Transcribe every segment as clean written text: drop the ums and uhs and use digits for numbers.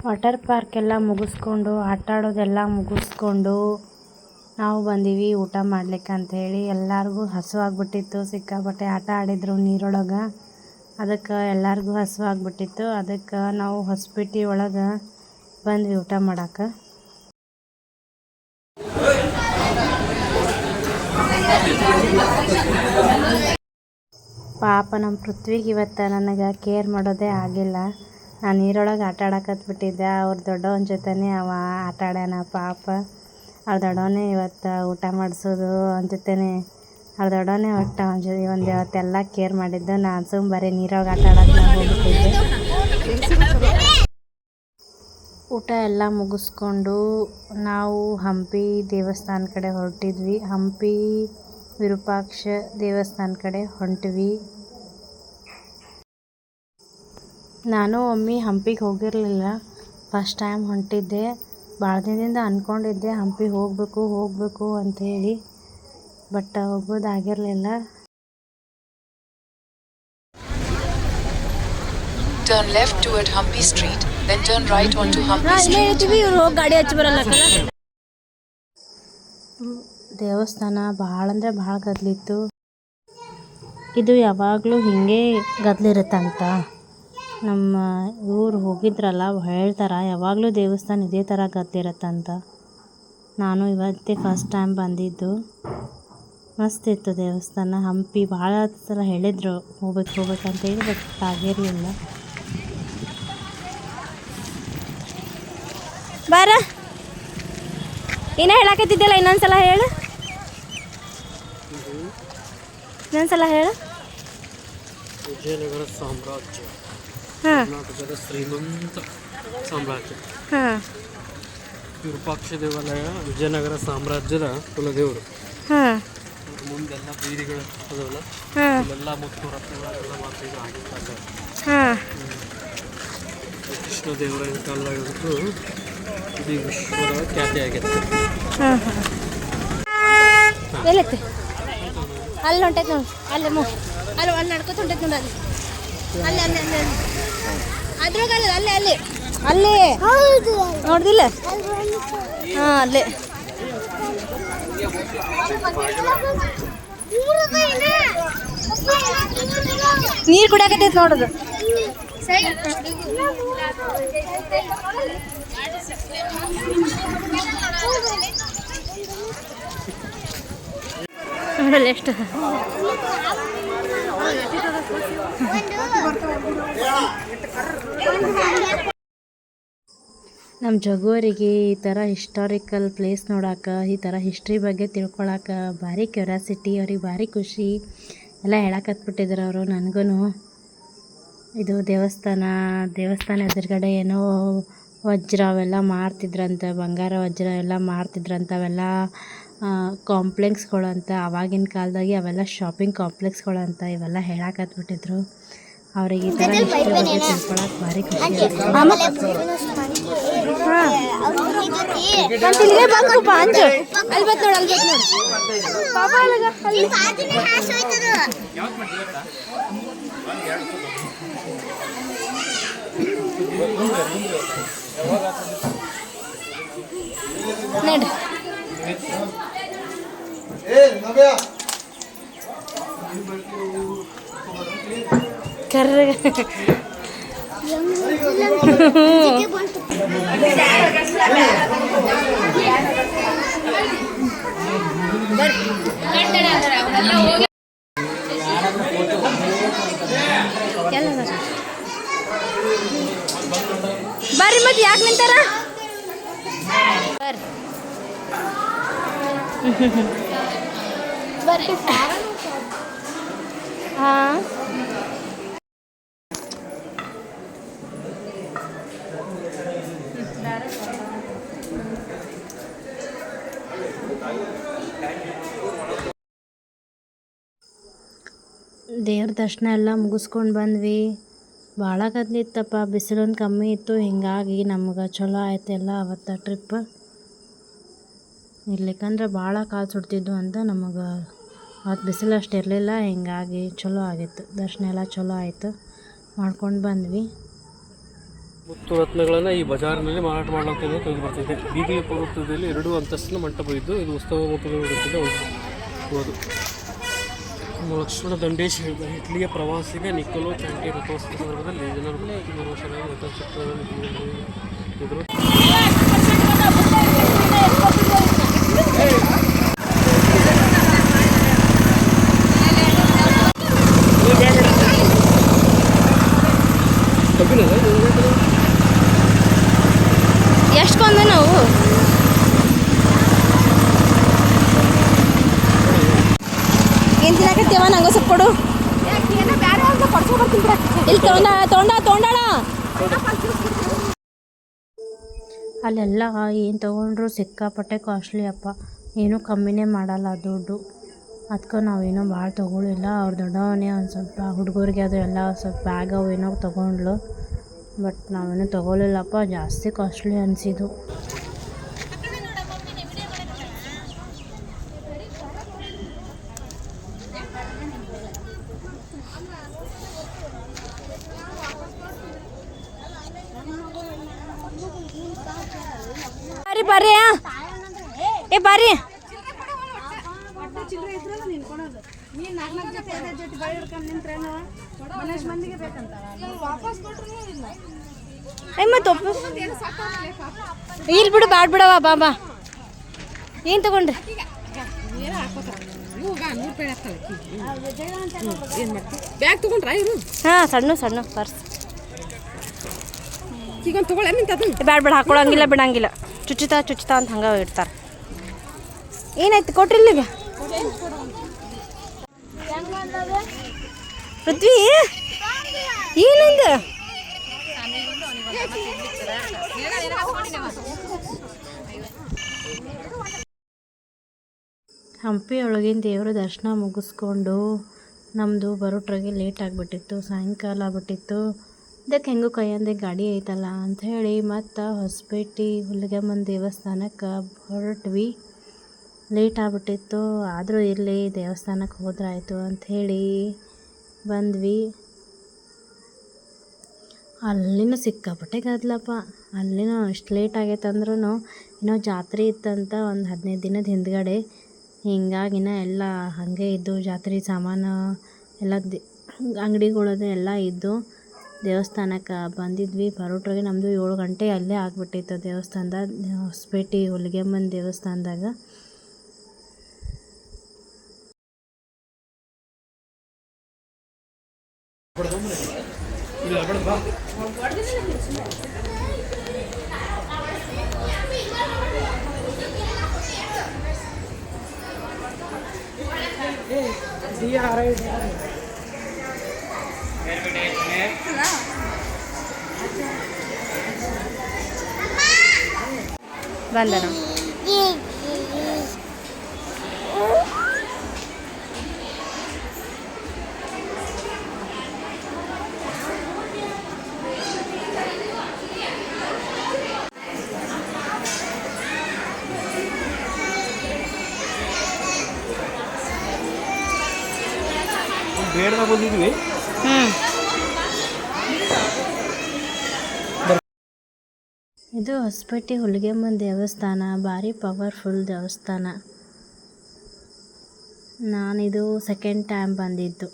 Water park ಎಲ್ಲ ಮುಗಿಸ್ಕೊಂಡು ಆಟ ಆಡೋದೆಲ್ಲ ಮುಗಿಸ್ಕೊಂಡು ನಾವು ಬಂದೀವಿ ಊಟ ಮಾಡ್ಲಿಕ್ಕೆ ಅಂಥೇಳಿ. ಎಲ್ಲರಿಗೂ ಹಸಿವಾಗ್ಬಿಟ್ಟಿತ್ತು, ಸಿಕ್ಕಾಪಟ್ಟೆ ಆಟ ಆಡಿದ್ರು ನೀರೊಳಗೆ. ಅದಕ್ಕೆ ಎಲ್ಲರಿಗೂ ಹಸಿವಾಗ್ಬಿಟ್ಟಿತ್ತು. ಅದಕ್ಕೆ ನಾವು ಹೊಸಪೇಟೆ ಒಳಗೆ ಬಂದ್ವಿ ಊಟ ಮಾಡಕ್ಕೆ. ಪಾಪ ನಮ್ಮ ಪೃಥ್ವಿಗೆ ಇವತ್ತು ನನಗೆ ಕೇರ್ ಮಾಡೋದೇ ಆಗಿಲ್ಲ. ನಾನು ನೀರೊಳಗೆ ಆಟ ಆಡಕತ್ಬಿಟ್ಟಿದ್ದೆ. ಅವ್ರ ದೊಡ್ಡವನ ಜೊತೆನೇ ಅವ ಆಟ ಆಡ್ಯಾನ ಪಾಪ. ಅವ್ರ ದೊಡ್ಡವನೇ ಇವತ್ತು ಊಟ ಮಾಡಿಸೋದು ಅವನ ಜೊತೆನೇ. ಅವ್ರ ದೊಡ್ಡವನೇ ಒಟ್ಟು ಅವನ ಜೊತೆ ಇವತ್ತೆಲ್ಲ ಕೇರ್ ಮಾಡಿದ್ದು. ನಾನು ಸುಮ್ಮ ಬರೀ ನೀರೊಳಗೆ ಆಟ ಆಡಕ್ಕೆ ಹೋಗ್ಬಿಟ್ಟಿದ್ದೆ. ಊಟ ಎಲ್ಲ ಮುಗಿಸ್ಕೊಂಡು ನಾವು ಹಂಪಿ ದೇವಸ್ಥಾನ ಕಡೆ ಹೊರಟಿದ್ವಿ. ಹಂಪಿ ವಿರೂಪಾಕ್ಷ ದೇವಸ್ಥಾನ ಕಡೆ ಹೊಂಟ್ವಿ. ನಾನು ಒಮ್ಮೆ ಹಂಪಿಗೆ ಹೋಗಿರಲಿಲ್ಲ, ಫಸ್ಟ್ ಟೈಮ್ ಹೊಂಟಿದ್ದೆ. ಭಾಳ ದಿನದಿಂದ ಅಂದ್ಕೊಂಡಿದ್ದೆ ಹಂಪಿಗೆ ಹೋಗಬೇಕು ಅಂಥೇಳಿ, but ಹೋಗೋದಾಗಿರಲಿಲ್ಲ. Turn left toward Hampi Street, then turn right onto Hampi Street. ಗಾಡಿ ಹಚ್ಚಿ ಬರಲ್ಲ. ದೇವಸ್ಥಾನ ಭಾಳ ಅಂದರೆ ಭಾಳ ಗದ್ಲಿತ್ತು. ಇದು ಯಾವಾಗಲೂ ಹೀಗೆ ಗದ್ಲಿರುತ್ತಂತ. ನಮ್ಮ ಇವ್ರು ಹೋಗಿದ್ರಲ್ಲ ಹೇಳ್ತಾರೆ, ಯಾವಾಗಲೂ ದೇವಸ್ಥಾನ ಇದೇ ಥರ ಗದ್ಲಿರುತ್ತಂತ. ನಾನು ಇವತ್ತೇ ಫಸ್ಟ್ ಟೈಮ್ ಬಂದಿದ್ದು. ಮಸ್ತಿತ್ತು ದೇವಸ್ಥಾನ. ಹಂಪಿ ಭಾಳ ಸಲ ಹೇಳಿದರು ಹೋಗ್ಬೇಕಂತೇಳಿ, ಬಟ್ ಆಗಿರಲಿಲ್ಲ. ಬಾರ, ಏನೋ ಹೇಳಕತ್ತಿದ್ದಲ್ಲ, ಇನ್ನೊಂದ್ಸಲ ಹೇಳು. ವಿಜಯನಗರ ಸಾಮ್ರಾಜ್ಯ ಕರ್ನಾಟಕದ ಶ್ರೀಮಂತ ಸಾಮ್ರಾಜ್ಯ. ವಿರೂಪಾಕ್ಷ ದೇವಾಲಯ ವಿಜಯನಗರ ಸಾಮ್ರಾಜ್ಯದ ಕುಲದೇವರು. ಮುಂದೆಲ್ಲ ಬೀದಿಗಳು ಅದಲ್ಲ, ಇಲ್ಲೆಲ್ಲ ಮುತ್ತು ರತ್ನಗಳೆಲ್ಲ ಮಾಡ್ತಿದ್ರು ಆಗಿನ ಕಾಲದಾಗ. ಕೃಷ್ಣ ದೇವರಾಯನ ಕಾಲದಾಗಂತೂ ಇಡೀ ವಿಶ್ವದ ಖ್ಯಾತಿ ಆಗೈತೆ. ಎಲ್ಲೈತೆ ಅಲ್ಲಿ ಹೊಂಟೈತೆ ನೋಡಿ, ಅಲ್ಲಿ ಅಲ್ಲಿ ನಡ್ಕೊತ ಹೊಂಟೈತೆ ನೋಡಿ. ಅಲ್ಲಿ ಅಲ್ಲಿ ಅಲ್ಲಿ ಅಲ್ಲಿ ಅದ್ರಾಗಲ್ಲ, ಅಲ್ಲಿ ಅಲ್ಲಿ ಅಲ್ಲಿ ನೋಡ್ದಿಲ್ಲ? ಹಾಂ, ಅಲ್ಲೇ. ನೀರು ಕುಡಿಯಾಕತ್ತೈತೆ ನೋಡೋದು. ನೋಡಲ್ಲ ಎಷ್ಟು ನಮ್ಮ ಜಗೋರಿಗೆ ಈ ಥರ ಹಿಸ್ಟಾರಿಕಲ್ ಪ್ಲೇಸ್ ನೋಡೋಕೆ, ಈ ಥರ ಹಿಸ್ಟ್ರಿ ಬಗ್ಗೆ ತಿಳ್ಕೊಳಕ್ಕೆ ಭಾರಿ ಕ್ಯೂರಿಯಾಸಿಟಿ. ಅವ್ರಿಗೆ ಭಾರಿ ಖುಷಿ ಎಲ್ಲ ಹೇಳಕತ್ಬಿಟ್ಟಿದ್ರು ಅವರು ನನಗೂ. ಇದು ದೇವಸ್ಥಾನ ಎದುರುಗಡೆ ಏನೋ ವಜ್ರ ಅವೆಲ್ಲ ಮಾರ್ತಿದ್ರಂತ, ಬಂಗಾರ ವಜ್ರ ಎಲ್ಲ ಮಾರ್ತಿದ್ರಂತ. ಅವೆಲ್ಲ ಕಾಂಪ್ಲೆಕ್ಸ್ಗಳಂತ, ಆವಾಗಿನ ಕಾಲದಾಗೆ ಅವೆಲ್ಲ ಶಾಪಿಂಗ್ ಕಾಂಪ್ಲೆಕ್ಸ್ಗಳಂತ. ಇವೆಲ್ಲ ಹೇಳಕತ್ಬಿಟ್ಟಿದ್ರು. ಅವ್ರಿಗೆ ಈ ಥರ ಹಿಸ್ಟ್ರಿ ಬಗ್ಗೆ ತಿಳ್ಕೊಳಕ್ಕೆ ಭಾರಿ ಖುಷಿ ನಡ್ರಿ. ಕರ್ರಗ ಬರ್ರಿ, ಮತ್ತೆ ಯಾಕೆ ನಿಂತಾರ? ಬರ್ರಿ. ಹಾಂ, ದೇವ್ರ ದರ್ಶನ ಎಲ್ಲ ಮುಗಿಸ್ಕೊಂಡು ಬಂದ್ವಿ. ಭಾಳ ಗದ್ಲಿತ್ತಪ್ಪ, ಬಿಸಿಲೊಂದು ಕಮ್ಮಿ ಇತ್ತು. ಹೀಗಾಗಿ ನಮ್ಗೆ ಚಲೋ ಆಯ್ತು ಎಲ್ಲ ಅವತ್ತು ಟ್ರಿಪ್. ಇರ್ಲಿಕ್ಕಂದ್ರೆ ಭಾಳ ಕಾಲು ಸುಡ್ತಿದ್ವು ಅಂತ ನಮಗೆ ಅವತ್ತು ಬಿಸಿಲು ಅಷ್ಟು ಇರಲಿಲ್ಲ. ಹೀಗಾಗಿ ಚಲೋ ಆಗಿತ್ತು, ದರ್ಶನ ಎಲ್ಲ ಚಲೋ ಆಯಿತು, ಮಾಡ್ಕೊಂಡು ಬಂದ್ವಿ. ಮುತ್ತು ರತ್ನಗಳನ್ನು ಈ ಬಜಾರ್ನಲ್ಲಿ ಮಾರಾಟ ಮಾಡಲಾಗ್ತಿದೆ ತಿಳಿದು ಬರ್ತಿದೆ. ಬೀದಿಯ ಪರ್ವತದಲ್ಲಿ 2 ಅಂತಸ್ತಿನ ಮಂಟಪ ಇದ್ದು ಇದು ಉತ್ಸವ ರೂಪದಲ್ಲಿ ನಡೆಯುತ್ತಿದೆ. ಹೌದು, ಲಕ್ಷ್ಮಣ ದಂಡೇಶ್ ಹೇಳಿದ್ದಾರೆ, ಇಟಲಿಯ ಪ್ರವಾಸಿಗ ನಿಕೋಲೋ ಚಾಂಟಿ ರಥೋತ್ಸವ ಸಂದರ್ಭದಲ್ಲಿ ಜನರು 3 ವರ್ಷಗಳಲ್ಲಿ ರಥಚಕ್ರದಲ್ಲಿ ಇದ್ದರು. ಎಷ್ಟು ಕೊಂದ ನಾವು ಏನು ತಿನ್ನಕತ್ತೀವ? ನಂಗೆ ಸ್ವಲ್ಪ ಕೊಡು. ಇಲ್ಲಿ ತೊಗೊಂಡಾಳ. ಅಲ್ಲೆಲ್ಲ ಏನು ತೊಗೊಂಡ್ರು ಸಿಕ್ಕಾಪಟ್ಟೆ ಕಾಸ್ಟ್ಲಿ ಅಪ್ಪ, ಏನೂ ಕಮ್ಮಿನೇ ಮಾಡಲ್ಲ ದುಡ್ಡು. ಅದಕ್ಕೆ ನಾವೇನೋ ಭಾಳ ತೊಗೊಳಿಲ್ಲ. ಅವ್ರು ದೊಡ್ಡವನೇ ಒಂದು ಸ್ವಲ್ಪ ಹುಡುಗರಿಗೆ ಅದು ಎಲ್ಲ ಸ್ವಲ್ಪ ಬ್ಯಾಗ್ ಅವು ಏನೋ ತೊಗೊಂಡ್ಲು, ಬಟ್ ನಾವೇನೂ ತೊಗೊಳಿಲ್ಲಪ್ಪ, ಜಾಸ್ತಿ ಕಾಸ್ಟ್ಲಿ ಅನಿಸಿದ್ದು. ಬರ್ರಿ ಏ ಬರ್ರಿ. ಇಲ್ಲಿ ಬಿಡು, ಬ್ಯಾಡ್ ಬಿಡವ. ಬಾ ಏನು ತಗೊಂಡ್ರಿ? ಬ್ಯಾಗ್ ತಗೊಂಡ್ರ ಇವರು? ಹಾಂ, ಸಣ್ಣ ಪರ್ಸ್. ಈಗ ಬ್ಯಾಡ್ ಹಾಕೊಳಂಗಿಲ್ಲ, ಬಿಡಂಗಿಲ್ಲ. ಚುಚ್ಚುತ್ತಾ ಅಂತ ಹಂಗೆ ಇಡ್ತಾರೆ. ಏನಾಯ್ತು ಕೊಟ್ರಿ ಇಲ್ಲಿಗೆ? ಪೃಥ್ವಿ ಏನಂದ? ಹಂಪಿ ಒಳಗಿನ ದೇವರ ದರ್ಶನ ಮುಗಿಸ್ಕೊಂಡು ನಮ್ಮದು ಬರೋಟ್ರಾಗೆ ಲೇಟ್ ಆಗಿಬಿಟ್ಟಿತ್ತು, ಸಾಯಂಕಾಲ ಆಗ್ಬಿಟ್ಟಿತ್ತು. ಇದಕ್ಕೆ ಹೆಂಗೂ ಕೈಯಂದೆ ಗಾಡಿ ಐತಲ್ಲ ಅಂಥೇಳಿ ಮತ್ತು ಹೊಸಪೇಟೆ ಹುಲಿಗೆಮ್ಮನ ದೇವಸ್ಥಾನಕ್ಕೆ ಹೊರಟ್ವಿ. ಲೇಟ್ ಆಗಿಬಿಟ್ಟಿತ್ತು, ಆದರೂ ಇರಲಿ ದೇವಸ್ಥಾನಕ್ಕೆ ಹೋದ್ರಾಯ್ತು ಅಂಥೇಳಿ ಬಂದ್ವಿ. ಅಲ್ಲಿನೂ ಸಿಕ್ಕಾಪಟ್ಟೆ ಗದ್ದಲಪ್ಪ. ಅಲ್ಲಿನೂ ಇಷ್ಟು ಲೇಟ್ ಆಗೈತೆ ಅಂದ್ರೂ ಇನ್ನೂ ಜಾತ್ರೆ ಇತ್ತಂತ ಒಂದು 15 ದಿನದ ಹಿಂದ್ಗಡೆ. ಹಿಂಗಾಗಿನ ಎಲ್ಲ ಹಾಗೆ ಇದ್ದು, ಜಾತ್ರೆ ಸಾಮಾನು ಎಲ್ಲ ಅಂಗಡಿಗಳದು ಎಲ್ಲ ಇದ್ದು ದೇವಸ್ಥಾನಕ್ಕೆ ಬಂದಿದ್ವಿ. ಬರೋಟ್ರಾಗೆ ನಮ್ಮದು 7 ಗಂಟೆ ಅಲ್ಲೇ ಆಗಿಬಿಟ್ಟಿತ್ತು ದೇವಸ್ಥಾನದಾಗ, ಹೊಸಪೇಟೆ ಹುಲಿಗೆಮ್ಮನ ದೇವಸ್ಥಾನದಾಗ. ಬಂದನ ಬೇಡದಾಗ ಬಂದಿದ್ವಿ. ಇದು ಹೊಸಪೇಟೆ ಹುಲಿಗೆಮ್ಮನ ದೇವಸ್ಥಾನ, ಭಾರಿ ಪವರ್ಫುಲ್ ದೇವಸ್ಥಾನ. ನಾನಿದು ಸೆಕೆಂಡ್ ಟೈಮ್ ಬಂದಿದ್ದು.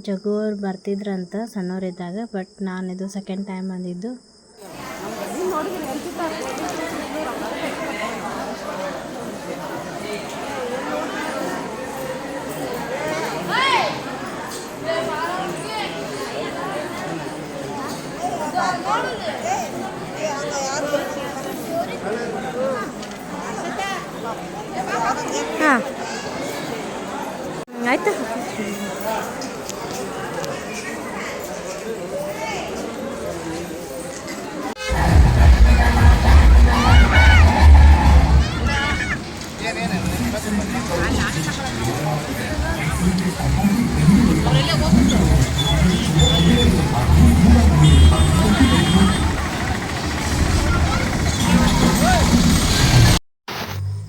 ಜಗು ಅವ್ರು ಬರ್ತಿದ್ರಂತ ಸಣ್ಣವರಿದ್ದಾಗ, ಬಟ್ ನಾನಿದು ಸೆಕೆಂಡ್ ಟೈಮ್ ಬಂದಿದ್ದು. ಹಾಂ ಆಯ್ತು.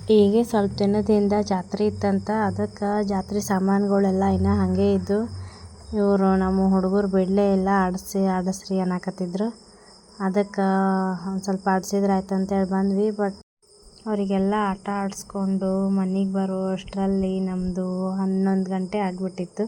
ಹೀಗೆ ಸ್ವಲ್ಪ ದಿನದಿಂದ ಜಾತ್ರೆ ಇತ್ತಂತ, ಅದಕ್ಕೆ ಜಾತ್ರೆ ಸಾಮಾನುಗಳೆಲ್ಲ ಇನ್ನೂ ಹಾಗೆ ಇದ್ದು. ಇವರು ನಮ್ಮ ಹುಡುಗರು ಬಿಡಲೇ ಇಲ್ಲ, ಆಡಿಸ್ರಿ ಅನ್ನಕತ್ತಿದ್ರು. ಅದಕ್ಕೆ ಒಂದು ಸ್ವಲ್ಪ ಆಡ್ಸಿದ್ರೆ ಆಯ್ತು ಅಂತೇಳಿ ಬಂದ್ವಿ. ಬಟ್ ಅವರಿಗೆಲ್ಲ ಆಟ ಆಡಿಸ್ಕೊಂಡು ಮನೆಗೆ ಬರೋ ಅಷ್ಟರಲ್ಲಿ ನಮ್ಮದು 11 ಗಂಟೆ ಆಗಿಬಿಟ್ಟಿತ್ತು.